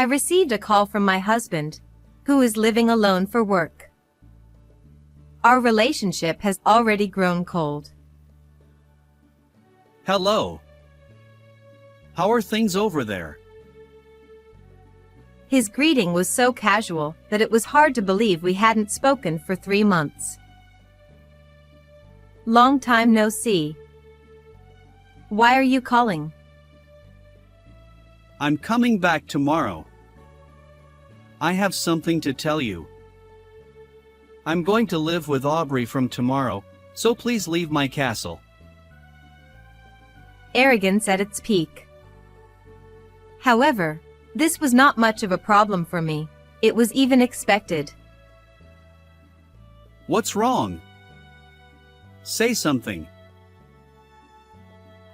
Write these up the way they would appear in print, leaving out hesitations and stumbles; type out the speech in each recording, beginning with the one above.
I received a call from my husband, who is living alone for work. Our relationship has already grown cold. Hello. How are things over there? His greeting was so casual that it was hard to believe we hadn't spoken for 3 months. Long time no see. Why are you calling? I'm coming back tomorrow. I have something to tell you. I'm going to live with Aubrey from tomorrow, so please leave my castle. Arrogance at its peak. However, this was not much of a problem for me. It was even expected. What's wrong? Say something.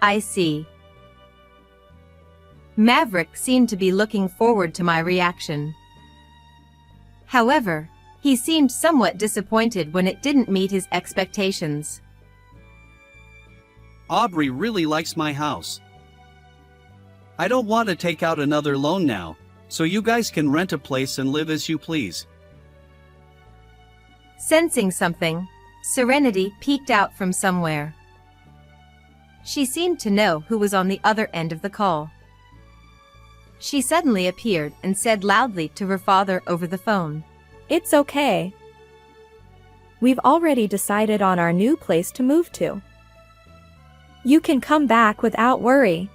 I see. Maverick seemed to be looking forward to my reaction. However, he seemed somewhat disappointed when it didn't meet his expectations. Aubrey really likes my house. I don't want to take out another loan now, so you guys can rent a place and live as you please. Sensing something, Serenity peeked out from somewhere. She seemed to know who was on the other end of the call. She suddenly appeared and said loudly to her father over the phone, "It's okay. We've already decided on our new place to move to. You can come back without worry."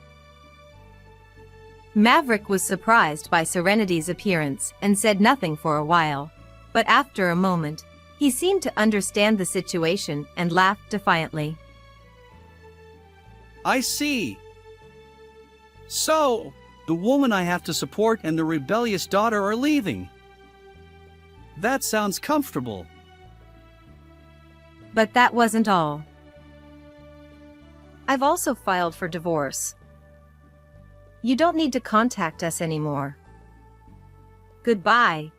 Maverick was surprised by Serenity's appearance and said nothing for a while, but after a moment, he seemed to understand the situation and laughed defiantly. I see. So, the woman I have to support and the rebellious daughter are leaving. That sounds comfortable. But that wasn't all. I've also filed for divorce. You don't need to contact us anymore. Goodbye.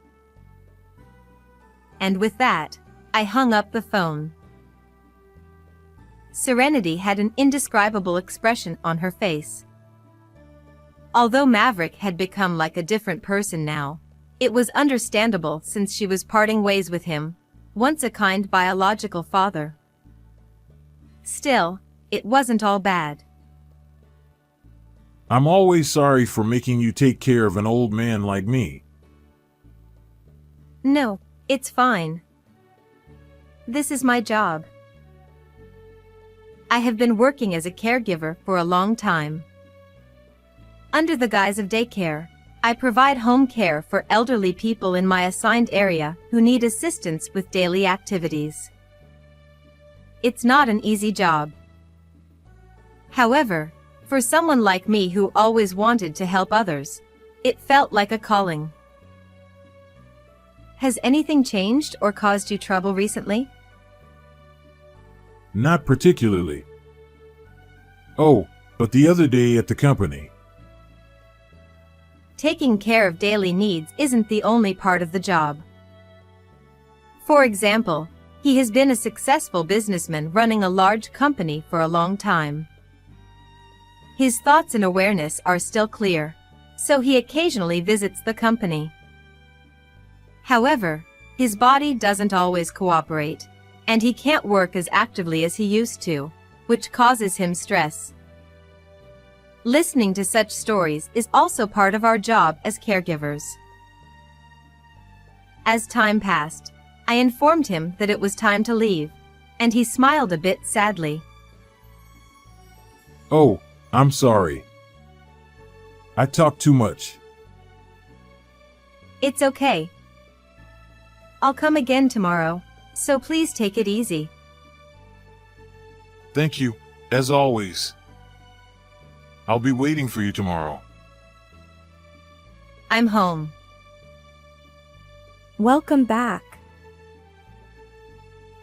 And with that, I hung up the phone. Serenity had an indescribable expression on her face. Although Maverick had become like a different person now, it was understandable since she was parting ways with him, once a kind biological father. Still, it wasn't all bad. I'm always sorry for making you take care of an old man like me. No, it's fine. This is my job. I have been working as a caregiver for a long time. Under the guise of daycare, I provide home care for elderly people in my assigned area who need assistance with daily activities. It's not an easy job. However, for someone like me who always wanted to help others, it felt like a calling. Has anything changed or caused you trouble recently? Not particularly. Oh, but the other day at the company. Taking care of daily needs isn't the only part of the job. For example, he has been a successful businessman running a large company for a long time. His thoughts and awareness are still clear, so he occasionally visits the company. However, his body doesn't always cooperate, and he can't work as actively as he used to, which causes him stress. Listening to such stories is also part of our job as caregivers. As time passed, I informed him that it was time to leave, and he smiled a bit sadly. Oh, I'm sorry. I talk too much. It's okay. I'll come again tomorrow, so please take it easy. Thank you, as always. I'll be waiting for you tomorrow. I'm home. Welcome back.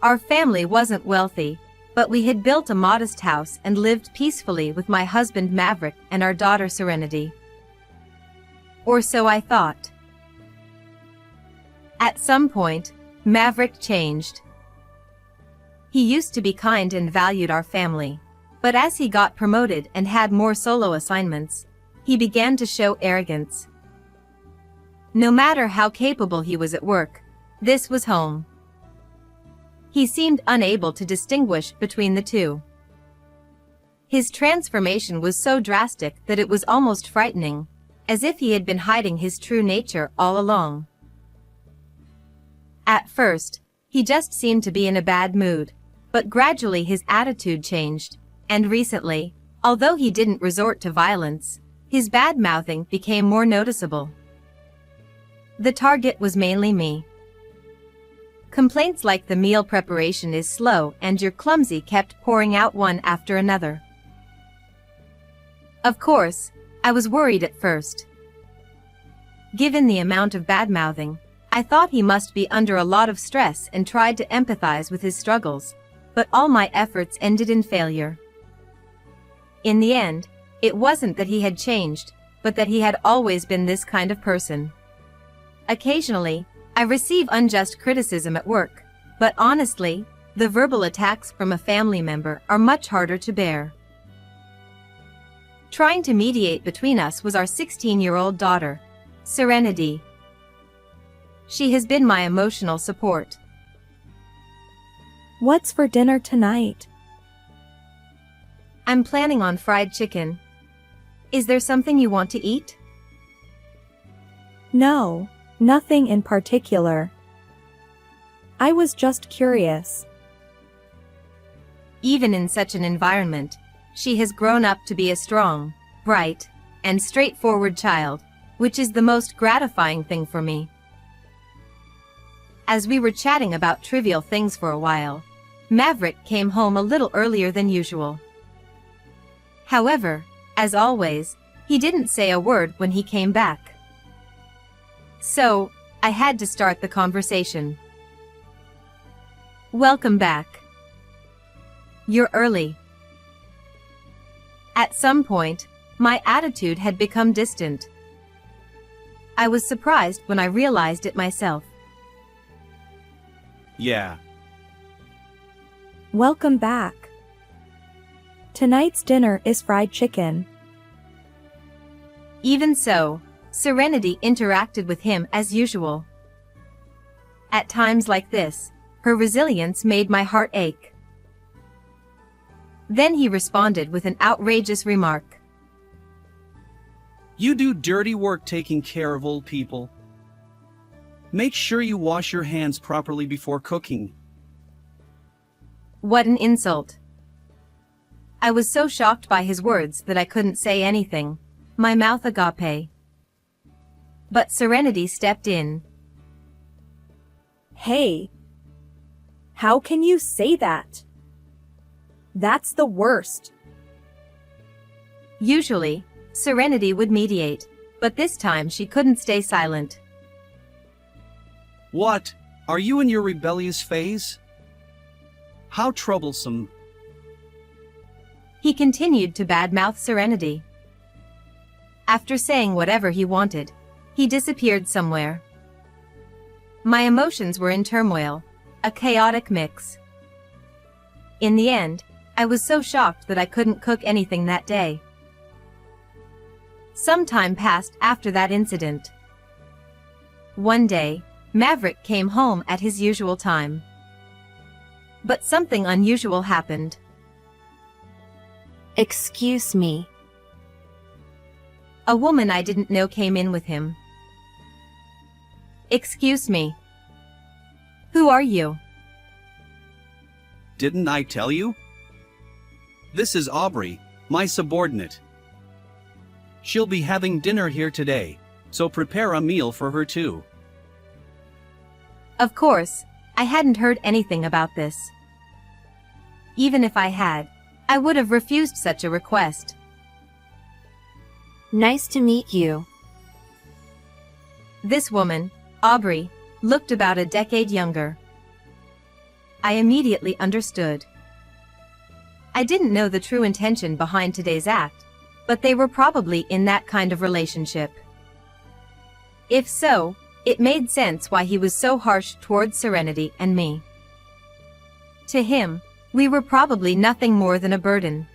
Our family wasn't wealthy, but we had built a modest house and lived peacefully with my husband Maverick and our daughter Serenity. Or so I thought. At some point, Maverick changed. He used to be kind and valued our family, but as he got promoted and had more solo assignments, he began to show arrogance. No matter how capable he was at work, this was home. He seemed unable to distinguish between the two. His transformation was so drastic that it was almost frightening, as if he had been hiding his true nature all along. At first, he just seemed to be in a bad mood, but gradually his attitude changed, and recently, although he didn't resort to violence, his bad-mouthing became more noticeable. The target was mainly me. Complaints like the meal preparation is slow and you're clumsy kept pouring out one after another. Of course, I was worried at first. Given the amount of bad-mouthing, I thought he must be under a lot of stress and tried to empathize with his struggles, but all my efforts ended in failure. In the end, it wasn't that he had changed, but that he had always been this kind of person. Occasionally, I receive unjust criticism at work, but honestly, the verbal attacks from a family member are much harder to bear. Trying to mediate between us was our 16-year-old daughter, Serenity. She has been my emotional support. What's for dinner tonight? I'm planning on fried chicken. Is there something you want to eat? No, nothing in particular. I was just curious. Even in such an environment, she has grown up to be a strong, bright, and straightforward child, which is the most gratifying thing for me. As we were chatting about trivial things for a while, Maverick came home a little earlier than usual. However, as always, he didn't say a word when he came back. So, I had to start the conversation. Welcome back. You're early. At some point, my attitude had become distant. I was surprised when I realized it myself. Yeah. Welcome back. Tonight's dinner is fried chicken. Even so, Serenity interacted with him as usual. At times like this, her resilience made my heart ache. Then he responded with an outrageous remark. You do dirty work taking care of old people. Make sure you wash your hands properly before cooking. What an insult. I was so shocked by his words that I couldn't say anything, my mouth agape. But Serenity stepped in. Hey! How can you say that? That's the worst. Usually, Serenity would mediate, but this time she couldn't stay silent. What? Are you in your rebellious phase? How troublesome. He continued to badmouth Serenity. After saying whatever he wanted, he disappeared somewhere. My emotions were in turmoil, a chaotic mix. In the end, I was so shocked that I couldn't cook anything that day. Some time passed after that incident. One day, Maverick came home at his usual time. But something unusual happened. Excuse me. A woman I didn't know came in with him. Excuse me. Who are you? Didn't I tell you? This is Aubrey, my subordinate. She'll be having dinner here today, so prepare a meal for her too. Of course, I hadn't heard anything about this. Even if I had, I would have refused such a request. Nice to meet you. This woman, Aubrey, looked about a decade younger. I immediately understood. I didn't know the true intention behind today's act, but they were probably in that kind of relationship. If so, it made sense why he was so harsh towards Serenity and me. To him, we were probably nothing more than a burden.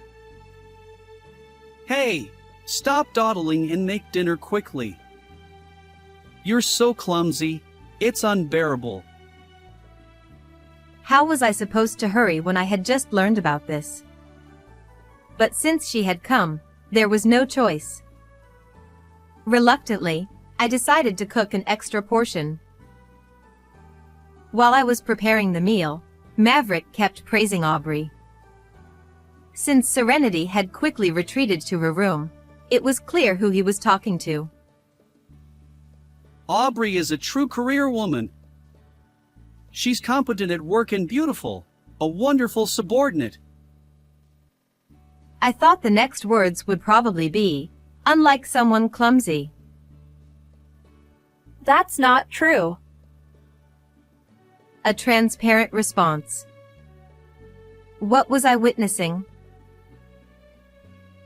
Hey, stop dawdling and make dinner quickly. You're so clumsy. It's unbearable. How was I supposed to hurry when I had just learned about this? But since she had come, there was no choice. Reluctantly, I decided to cook an extra portion. While I was preparing the meal, Maverick kept praising Aubrey. Since Serenity had quickly retreated to her room, it was clear who he was talking to. Aubrey is a true career woman. She's competent at work and beautiful, a wonderful subordinate. I thought the next words would probably be, unlike someone clumsy. That's not true. A transparent response. What was I witnessing?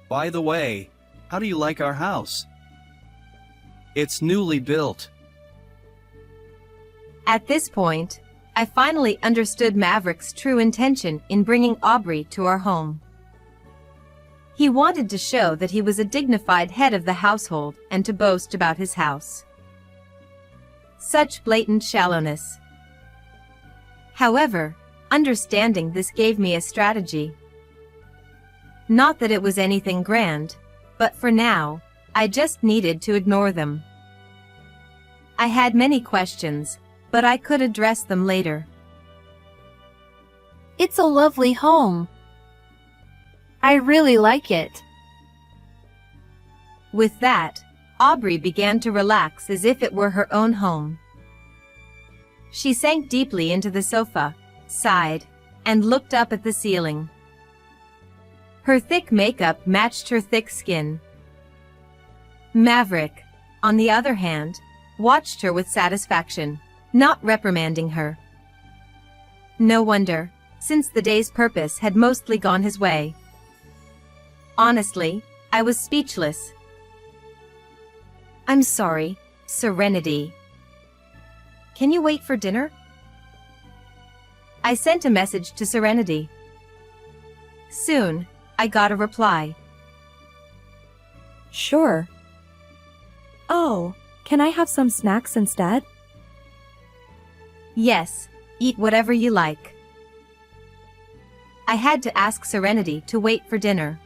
By the way, how do you like our house? It's newly built. At this point, I finally understood Maverick's true intention in bringing Aubrey to our home. He wanted to show that he was a dignified head of the household and to boast about his house. Such blatant shallowness. However, understanding this gave me a strategy. Not that it was anything grand, but for now, I just needed to ignore them. I had many questions, but I could address them later. It's a lovely home. I really like it. With that, Aubrey began to relax as if it were her own home. She sank deeply into the sofa, sighed, and looked up at the ceiling. Her thick makeup matched her thick skin. Maverick, on the other hand, watched her with satisfaction, not reprimanding her. No wonder, since the day's purpose had mostly gone his way. Honestly, I was speechless. I'm sorry, Serenity. Can you wait for dinner? I sent a message to Serenity. Soon, I got a reply. Sure. Oh, can I have some snacks instead? Yes, eat whatever you like. I had to ask Serenity to wait for dinner.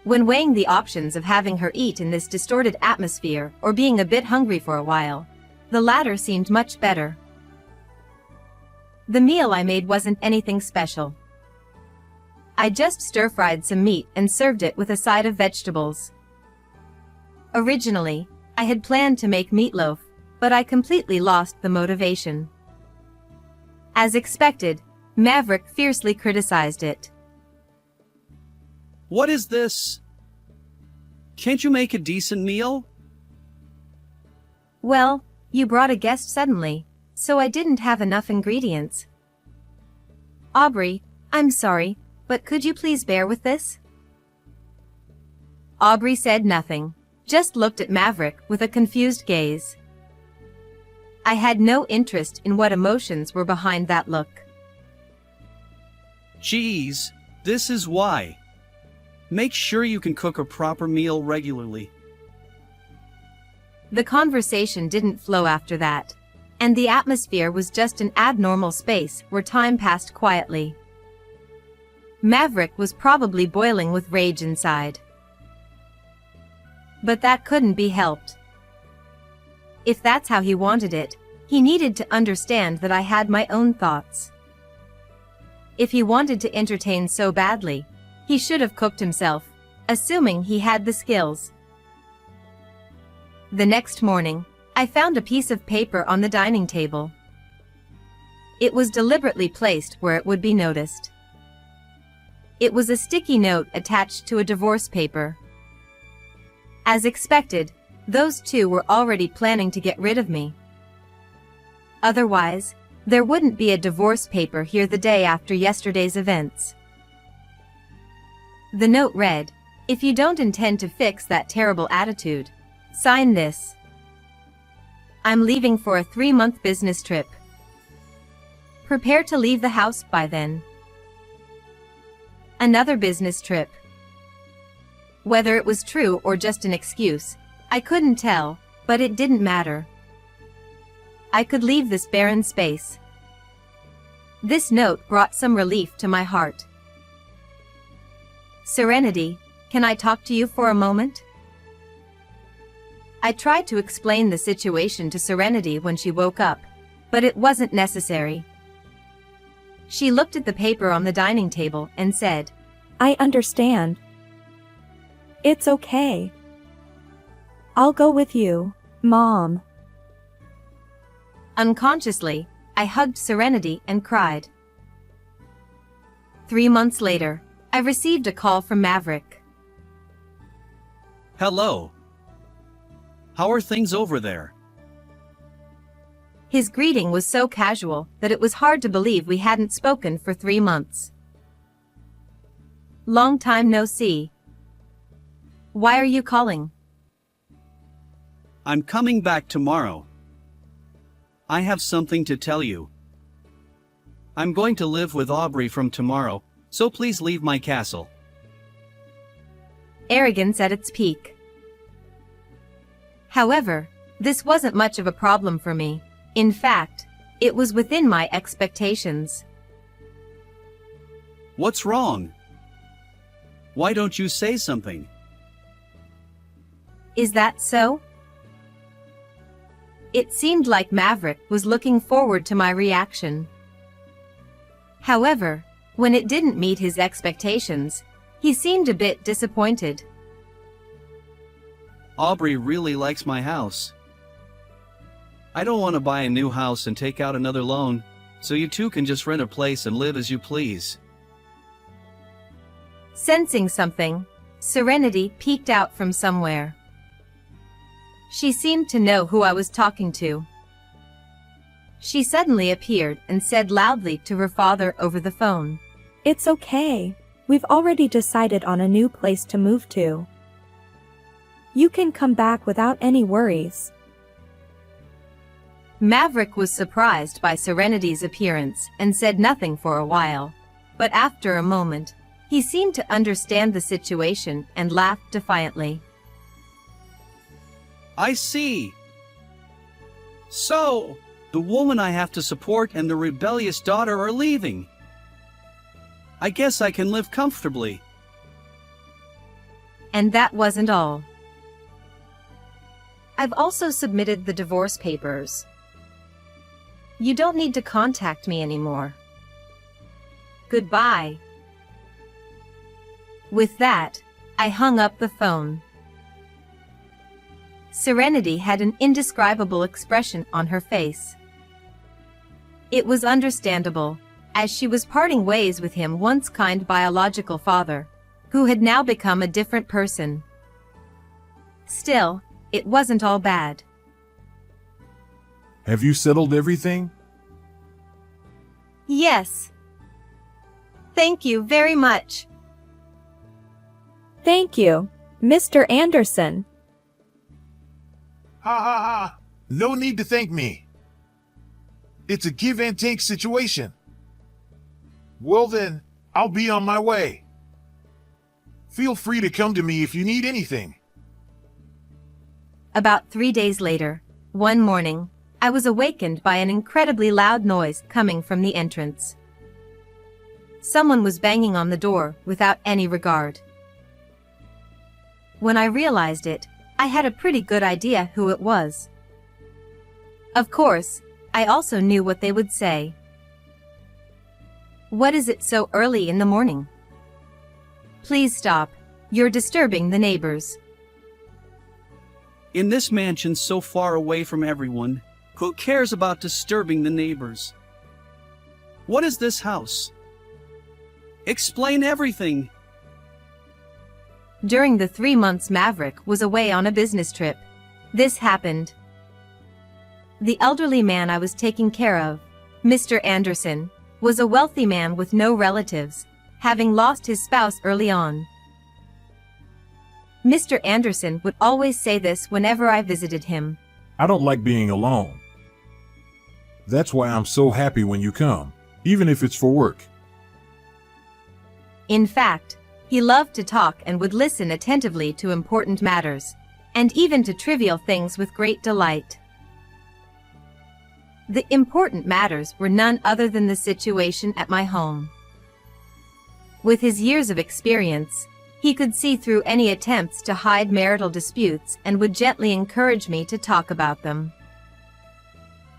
When weighing the options of having her eat in this distorted atmosphere or being a bit hungry for a while, the latter seemed much better. The meal I made wasn't anything special. I just stir-fried some meat and served it with a side of vegetables. Originally, I had planned to make meatloaf, but I completely lost the motivation. As expected, Maverick fiercely criticized it. What is this? Can't you make a decent meal? Well, you brought a guest suddenly, so I didn't have enough ingredients. Aubrey, I'm sorry, but could you please bear with this? Aubrey said nothing, just looked at Maverick with a confused gaze. I had no interest in what emotions were behind that look. Geez, this is why. Make sure you can cook a proper meal regularly. The conversation didn't flow after that, and the atmosphere was just an abnormal space where time passed quietly. Maverick was probably boiling with rage inside. But that couldn't be helped. If that's how he wanted it, he needed to understand that I had my own thoughts. If he wanted to entertain so badly, he should have cooked himself, assuming he had the skills. The next morning, I found a piece of paper on the dining table. It was deliberately placed where it would be noticed. It was a sticky note attached to a divorce paper. As expected, those two were already planning to get rid of me. Otherwise, there wouldn't be a divorce paper here the day after yesterday's events. The note read, "If you don't intend to fix that terrible attitude, sign this. I'm leaving for a 3-month business trip. Prepare to leave the house by then." Another business trip. Whether it was true or just an excuse, I couldn't tell, But it didn't matter. I could leave this barren space. This note brought some relief to my heart. Serenity, can I talk to you for a moment? I tried to explain the situation to Serenity when she woke up, but it wasn't necessary. She looked at the paper on the dining table and said, I understand. It's okay. I'll go with you, Mom. Unconsciously, I hugged Serenity and cried. 3 months later, I received a call from Maverick. Hello. How are things over there? His greeting was so casual that it was hard to believe we hadn't spoken for 3 months. Long time no see. Why are you calling? I'm coming back tomorrow. I have something to tell you. I'm going to live with Aubrey from tomorrow, so please leave my castle. Arrogance at its peak. However, this wasn't much of a problem for me. In fact, it was within my expectations. What's wrong? Why don't you say something? Is that so? It seemed like Maverick was looking forward to my reaction. However, when it didn't meet his expectations, he seemed a bit disappointed. Aubrey really likes my house. I don't want to buy a new house and take out another loan, so you two can just rent a place and live as you please. Sensing something, Serenity peeked out from somewhere. She seemed to know who I was talking to. She suddenly appeared and said loudly to her father over the phone, It's okay. We've already decided on a new place to move to. You can come back without any worries. Maverick was surprised by Serenity's appearance and said nothing for a while. But after a moment, he seemed to understand the situation and laughed defiantly. I see. So, the woman I have to support and the rebellious daughter are leaving. I guess I can live comfortably. And that wasn't all. I've also submitted the divorce papers. You don't need to contact me anymore. Goodbye. With that, I hung up the phone. Serenity had an indescribable expression on her face. It was understandable, as she was parting ways with him once kind biological father, who had now become a different person. Still, it wasn't all bad. Have you settled everything? Yes. Thank you very much. Thank you, Mr. Anderson. Ha ha ha! No need to thank me. It's a give and take situation. Well then, I'll be on my way. Feel free to come to me if you need anything. About 3 days later, one morning, I was awakened by an incredibly loud noise coming from the entrance. Someone was banging on the door without any regard. When I realized it, I had a pretty good idea who it was. Of course, I also knew what they would say. What is it so early in the morning? Please stop. You're disturbing the neighbors. In this mansion so far away from everyone, who cares about disturbing the neighbors? What is this house? Explain everything. During the 3 months Maverick was away on a business trip, this happened. The elderly man I was taking care of, Mr. Anderson, was a wealthy man with no relatives, having lost his spouse early on. Mr. Anderson would always say this whenever I visited him. I don't like being alone. That's why I'm so happy when you come, even if it's for work. In fact, he loved to talk and would listen attentively to important matters, and even to trivial things with great delight. The important matters were none other than the situation at my home. With his years of experience, he could see through any attempts to hide marital disputes and would gently encourage me to talk about them.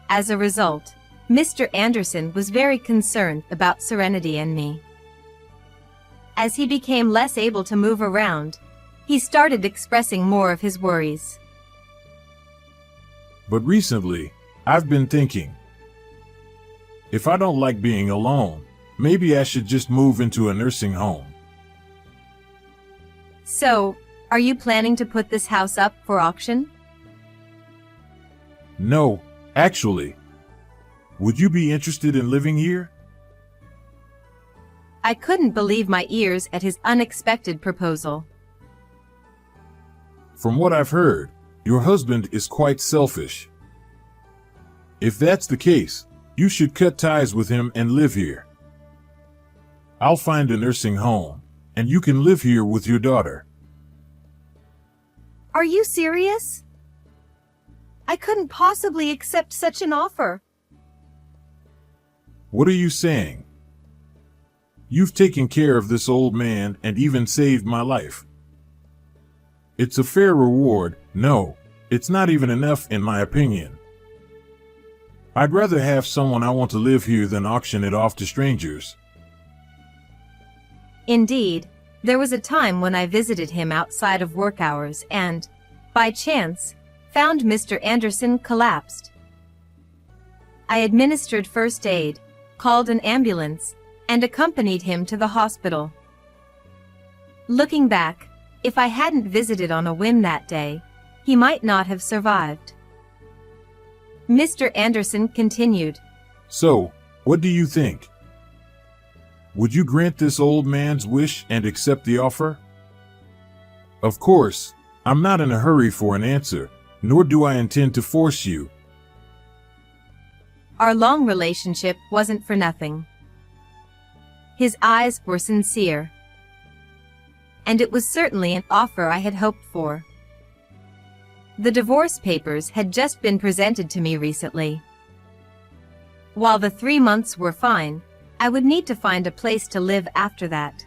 As a result, Mr. Anderson was very concerned about Serenity and me. As he became less able to move around, he started expressing more of his worries. But recently, I've been thinking, if I don't like being alone, maybe I should just move into a nursing home. So, are you planning to put this house up for auction? No, actually. Would you be interested in living here? I couldn't believe my ears at his unexpected proposal. From what I've heard, your husband is quite selfish. If that's the case, you should cut ties with him and live here. I'll find a nursing home, and you can live here with your daughter. Are you serious? I couldn't possibly accept such an offer. What are you saying? You've taken care of this old man and even saved my life. It's a fair reward. No, it's not even enough in my opinion. I'd rather have someone I want to live here than auction it off to strangers. Indeed, there was a time when I visited him outside of work hours and, by chance, found Mr. Anderson collapsed. I administered first aid, called an ambulance, and accompanied him to the hospital. Looking back, if I hadn't visited on a whim that day, he might not have survived. Mr. Anderson continued. So, what do you think? Would you grant this old man's wish and accept the offer? Of course, I'm not in a hurry for an answer, nor do I intend to force you. Our long relationship wasn't for nothing. His eyes were sincere. And it was certainly an offer I had hoped for. The divorce papers had just been presented to me recently. While the 3 months were fine, I would need to find a place to live after that.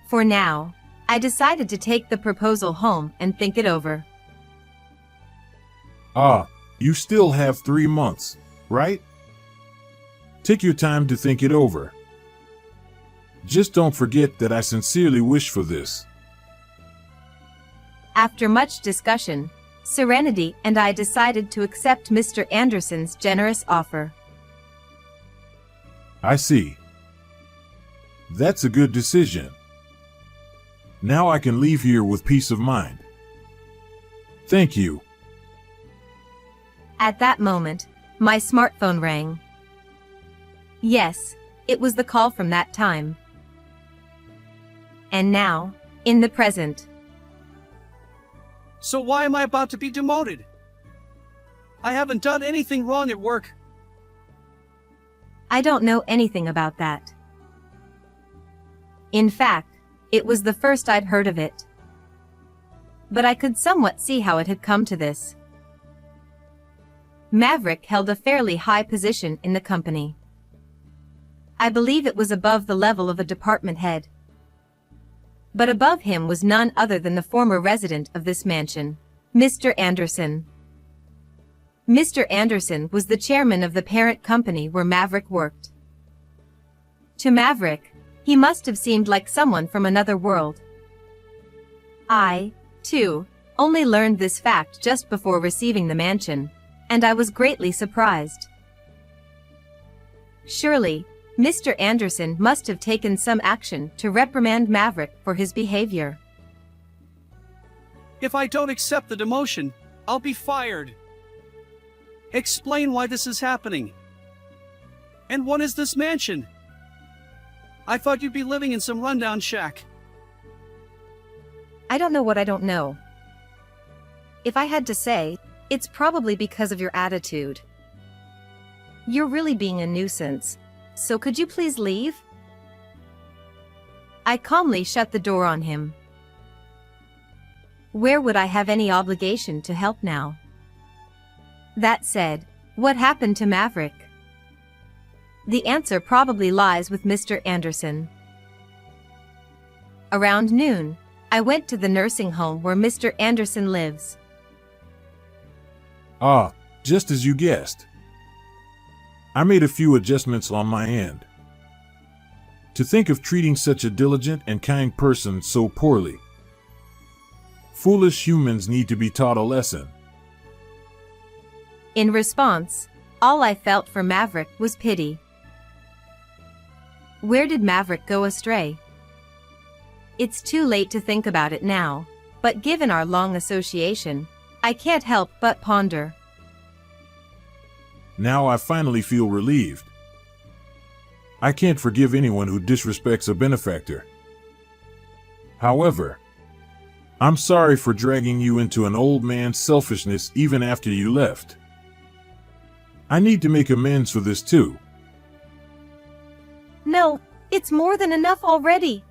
For now, I decided to take the proposal home and think it over. You still have 3 months, right? Take your time to think it over. Just don't forget that I sincerely wish for this. After much discussion, Serenity and I decided to accept Mr. Anderson's generous offer. I see. That's a good decision. Now I can leave here with peace of mind. Thank you. At that moment, my smartphone rang. Yes, it was the call from that time. And now, in the present. So why am I about to be demoted? I haven't done anything wrong at work. I don't know anything about that. In fact, it was the first I'd heard of it. But I could somewhat see how it had come to this. Maverick held a fairly high position in the company. I believe it was above the level of a department head. But above him was none other than the former resident of this mansion, Mr. Anderson. Mr. Anderson was the chairman of the parent company where Maverick worked. To Maverick, he must have seemed like someone from another world. I, too, only learned this fact just before receiving the mansion, and I was greatly surprised. Surely, Mr. Anderson must have taken some action to reprimand Maverick for his behavior. If I don't accept the demotion, I'll be fired. Explain why this is happening. And what is this mansion? I thought you'd be living in some rundown shack. I don't know what I don't know. If I had to say, it's probably because of your attitude. You're really being a nuisance. So could you please leave? I calmly shut the door on him. Where would I have any obligation to help now? That said, what happened to Maverick? The answer probably lies with Mr. Anderson. Around noon, I went to the nursing home where Mr. Anderson lives. Ah, just as you guessed. I made a few adjustments on my end. To think of treating such a diligent and kind person so poorly. Foolish humans need to be taught a lesson. In response, all I felt for Maverick was pity. Where did Maverick go astray? It's too late to think about it now, but given our long association, I can't help but ponder. Now I finally feel relieved. I can't forgive anyone who disrespects a benefactor. However, I'm sorry for dragging you into an old man's selfishness even after you left. I need to make amends for this too. No, it's more than enough already.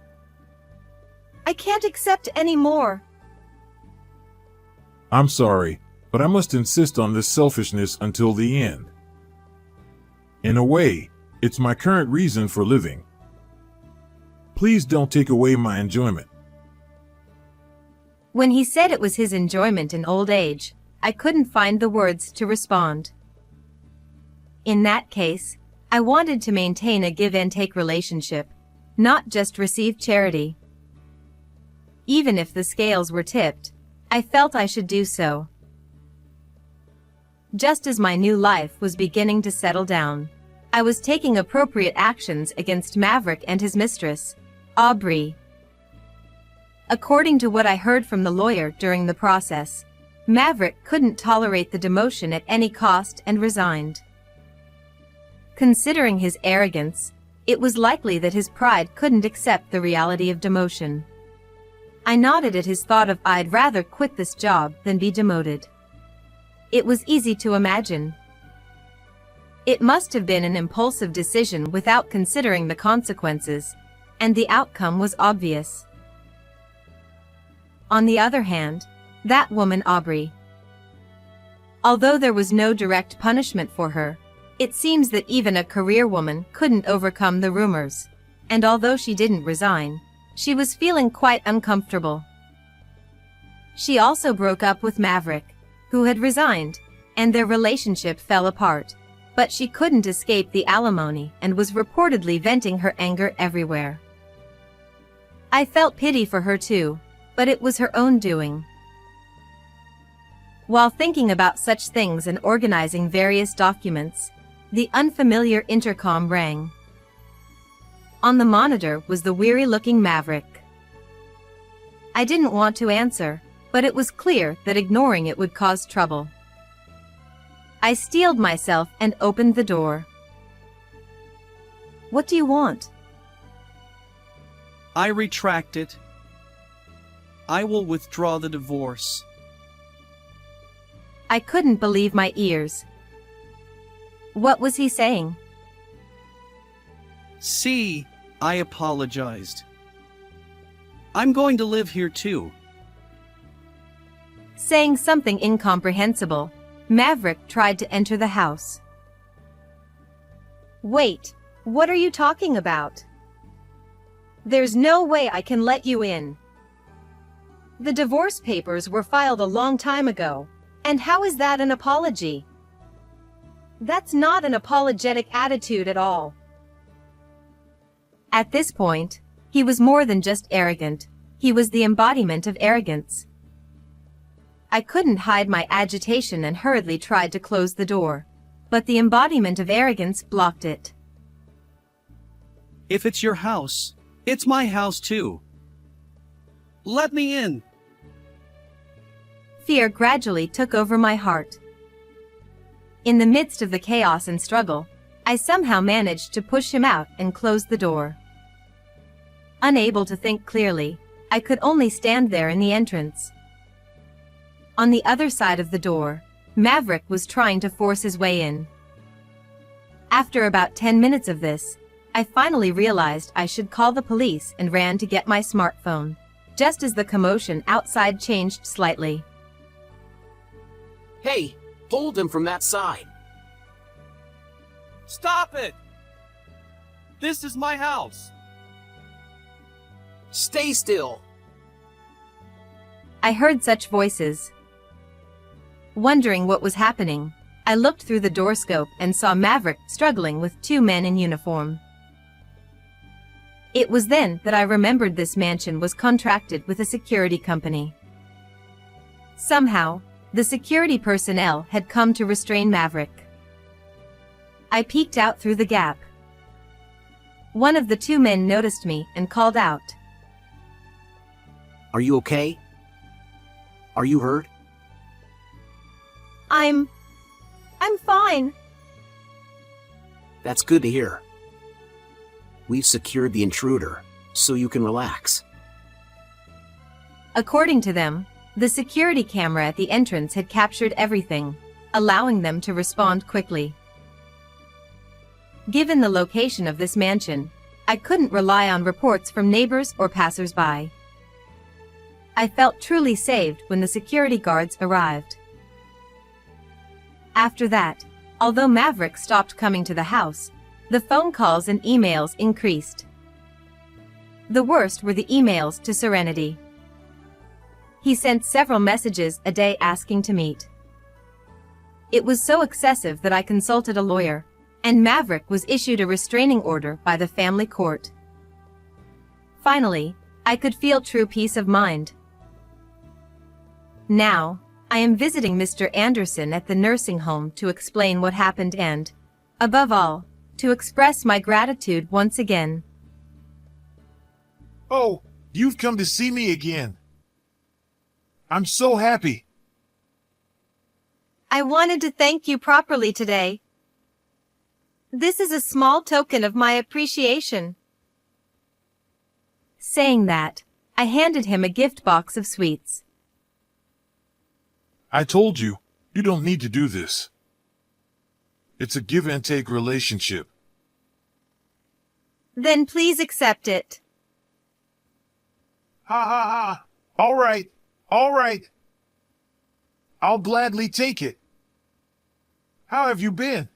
I can't accept any more. I'm sorry, but I must insist on this selfishness until the end. In a way, it's my current reason for living. Please don't take away my enjoyment. When he said it was his enjoyment in old age, I couldn't find the words to respond. In that case, I wanted to maintain a give-and-take relationship, not just receive charity. Even if the scales were tipped, I felt I should do so. Just as my new life was beginning to settle down, I was taking appropriate actions against Maverick and his mistress, Aubrey. According to what I heard from the lawyer during the process, Maverick couldn't tolerate the demotion at any cost and resigned. Considering his arrogance, it was likely that his pride couldn't accept the reality of demotion. I nodded at his thought of I'd rather quit this job than be demoted. It was easy to imagine. It must have been an impulsive decision without considering the consequences, and the outcome was obvious. On the other hand, that woman Aubrey. Although there was no direct punishment for her, it seems that even a career woman couldn't overcome the rumors, and although she didn't resign, she was feeling quite uncomfortable. She also broke up with Maverick, who had resigned, and their relationship fell apart, but she couldn't escape the alimony and was reportedly venting her anger everywhere. I felt pity for her too, but it was her own doing. While thinking about such things and organizing various documents, the unfamiliar intercom rang. On the monitor was the weary-looking Maverick. I didn't want to answer, but it was clear that ignoring it would cause trouble. I steeled myself and opened the door. What do you want? I retract it. I will withdraw the divorce. I couldn't believe my ears. What was he saying? See, I apologized. I'm going to live here too. Saying something incomprehensible, Maverick tried to enter the house. Wait, what are you talking about? There's no way I can let you in. The divorce papers were filed a long time ago, and how is that an apology? That's not an apologetic attitude at all. At this point, he was more than just arrogant, he was the embodiment of arrogance. I couldn't hide my agitation and hurriedly tried to close the door, but the embodiment of arrogance blocked it. If it's your house, it's my house too. Let me in. Fear gradually took over my heart. In the midst of the chaos and struggle, I somehow managed to push him out and close the door. Unable to think clearly, I could only stand there in the entrance. On the other side of the door, Maverick was trying to force his way in. After about 10 minutes of this, I finally realized I should call the police and ran to get my smartphone. just as the commotion outside changed slightly. Hey, hold him from that side. Stop it! This is my house. Stay still. I heard such voices. Wondering what was happening, I looked through the doorscope and saw Maverick struggling with two men in uniform. It was then that I remembered this mansion was contracted with a security company. Somehow, the security personnel had come to restrain Maverick. I peeked out through the gap. One of the two men noticed me and called out. Are you okay? Are you hurt? I'm fine. That's good to hear. We've secured the intruder, so you can relax. According to them, the security camera at the entrance had captured everything, allowing them to respond quickly. Given the location of this mansion, I couldn't rely on reports from neighbors or passers-by. I felt truly saved when the security guards arrived. After that, although Maverick stopped coming to the house, the phone calls and emails increased. The worst were the emails to Serenity. He sent several messages a day asking to meet. It was so excessive that I consulted a lawyer, and Maverick was issued a restraining order by the family court. Finally, I could feel true peace of mind. Now, I am visiting Mr. Anderson at the nursing home to explain what happened and, above all, to express my gratitude once again. Oh, you've come to see me again. I'm so happy. I wanted to thank you properly today. This is a small token of my appreciation. Saying that, I handed him a gift box of sweets. I told you, you don't need to do this. It's a give and take relationship. Then please accept it. Ha ha ha. All right. All right. I'll gladly take it. How have you been?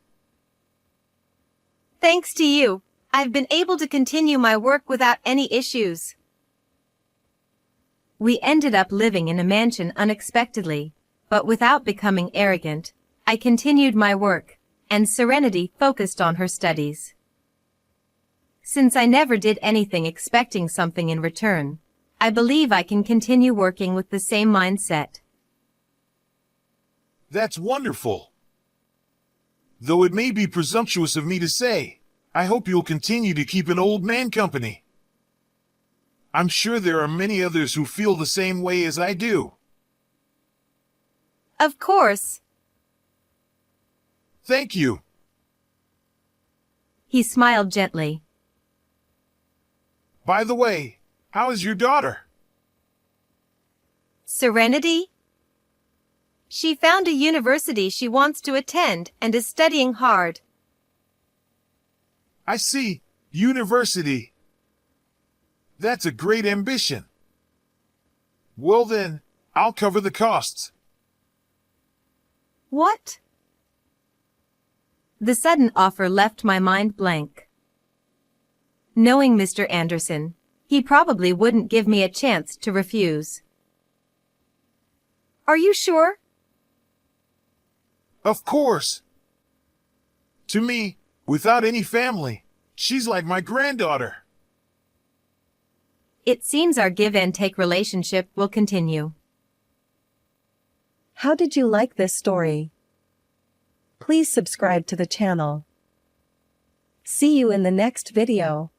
Thanks to you, I've been able to continue my work without any issues. We ended up living in a mansion unexpectedly, but without becoming arrogant. I continued my work, and Serenity focused on her studies. Since I never did anything expecting something in return, I believe I can continue working with the same mindset. That's wonderful. Though it may be presumptuous of me to say, I hope you'll continue to keep an old man company. I'm sure there are many others who feel the same way as I do. Of course. Thank you. He smiled gently. By the way, how is your daughter? Serenity? She found a university she wants to attend and is studying hard. I see. University. That's a great ambition. Well then, I'll cover the costs. What? The sudden offer left my mind blank. Knowing Mr. Anderson, he probably wouldn't give me a chance to refuse. Are you sure? Of course. To me, without any family, she's like my granddaughter. It seems our give and take relationship will continue. How did you like this story? Please subscribe to the channel. See you in the next video.